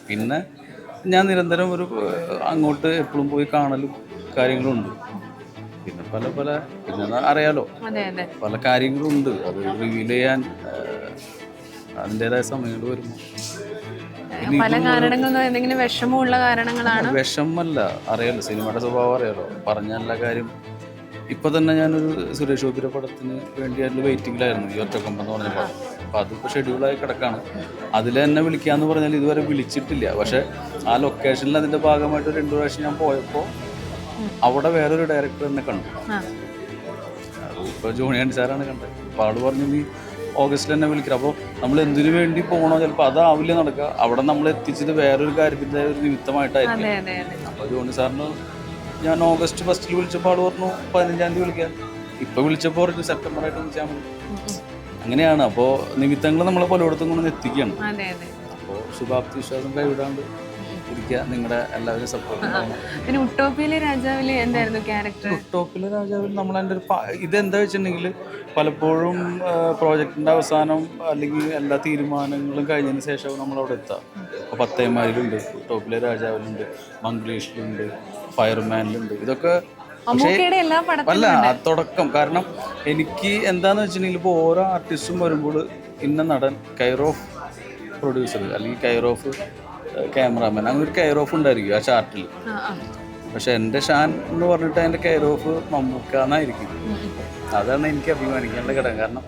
പിന്നെ ഞാൻ നിരന്തരം അങ്ങോട്ട് എപ്പോഴും പോയി കാണലും കാര്യങ്ങളുണ്ട്. പിന്നെ പല പല പിന്നെ അറിയാലോ പല കാര്യങ്ങളുണ്ട്. അത് റിവീൽ ചെയ്യാൻ അതിൻ്റെതായ സമയങ്ങൾ വരുമ്പോൾ പല കാരണങ്ങൾ എന്തെങ്കിലും വിഷമമുള്ള കാരണങ്ങളാണ്. വിഷമല്ല, അറിയാലോ സിനിമയുടെ സ്വഭാവം അറിയാലോ. പറഞ്ഞ എല്ലാ കാര്യം ഇപ്പൊ തന്നെ ഞാനൊരു സുരേഷ് ഗോപിയുടെ പടത്തിന് വേണ്ടി അതിൽ വെയിറ്റിംഗിലായിരുന്നു, ഈ ഒറ്റക്കൊമ്പൻ എന്ന് പറഞ്ഞ പടം. അപ്പം അതിപ്പോൾ ഷെഡ്യൂളായി കിടക്കാണ്. അതിൽ എന്നെ വിളിക്കാന്ന് പറഞ്ഞാൽ ഇതുവരെ വിളിച്ചിട്ടില്ല. പക്ഷെ ആ ലൊക്കേഷനിൽ അതിന്റെ ഭാഗമായിട്ട് 2 പ്രാവശ്യം ഞാൻ പോയപ്പോൾ അവിടെ വേറൊരു ഡയറക്ടർ എന്നെ കണ്ടു. ഇപ്പോൾ ജോണി ആൻഡ് സാറാണ് കണ്ടത്. അപ്പോൾ ആള് പറഞ്ഞു നീ ഓഗസ്റ്റിൽ തന്നെ വിളിക്കണം. അപ്പോൾ നമ്മൾ എന്തിനു വേണ്ടി പോകണോ ചിലപ്പോൾ അതാവില്ല നടക്കുക. അവിടെ നമ്മൾ എത്തിച്ചത് വേറൊരു കാര്യത്തിൻ്റെ ഒരു നിമിത്തമായിട്ടായിരിക്കും. അപ്പോൾ ജോണി സാറിന് ഞാൻ ഓഗസ്റ്റ് 1 വിളിച്ചപ്പോൾ ആള് പറഞ്ഞു 15-ാം തീയതി വിളിക്കാം. ഇപ്പോൾ വിളിച്ചപ്പോൾ പറഞ്ഞു സെപ്റ്റംബറായിട്ട് വിളിച്ചാൽ മതി. അങ്ങനെയാണ്. അപ്പോൾ നിമിത്തങ്ങൾ നമ്മളെ പലയിടത്തും കൊണ്ട് എത്തിക്കുകയാണ്. അപ്പോൾ ശുഭാപ്തി വിശ്വാസം കൈവിടാണ്ട് ഇരിക്കുക. നിങ്ങളുടെ എല്ലാവരും സപ്പോർട്ട്. പിന്നെ ഉട്ടോപ്പിയിലെ രാജാവില് എന്തായിരുന്നു ക്യാരക്ടർ? ഉട്ടോപ്പിയിലെ രാജാവിൽ നമ്മളതിൻ്റെ ഇതെന്താ വെച്ചിട്ടുണ്ടെങ്കിൽ പലപ്പോഴും പ്രോജക്റ്റിൻ്റെ അവസാനം അല്ലെങ്കിൽ എല്ലാ തീരുമാനങ്ങളും കഴിഞ്ഞതിന് ശേഷം നമ്മളവിടെ എത്താം. അപ്പോൾ പത്തേമാരിലുണ്ട്, ഉട്ടോപ്പിലെ രാജാവിലുണ്ട്, മംഗ്ലീഷിലുണ്ട്, ഫയർമാനിലുണ്ട്. ഇതൊക്കെ അല്ല തുടക്കം. കാരണം എനിക്ക് എന്താന്ന് വെച്ചിട്ടുണ്ടെങ്കിൽ ഇപ്പോൾ ഓരോ ആർട്ടിസ്റ്റും വരുമ്പോൾ ഇന്ന നടൻ, കെയർ ഓഫ് പ്രൊഡ്യൂസർ അല്ലെങ്കിൽ കെയർ ഓഫ് ക്യാമറാമാൻ, അങ്ങനെ ഒരു കെയർ ഓഫ് ഉണ്ടായിരിക്കും ആ ചാർട്ടിൽ. പക്ഷെ എൻ്റെ ഷാൻ എന്ന് പറഞ്ഞിട്ട് അതിൻ്റെ കെയർ ഓഫ് മമ്മൂക്ക എന്നായിരിക്കും. അതാണ് എനിക്ക് അഭിമാനിക്കാനുള്ള ഘടകം. കാരണം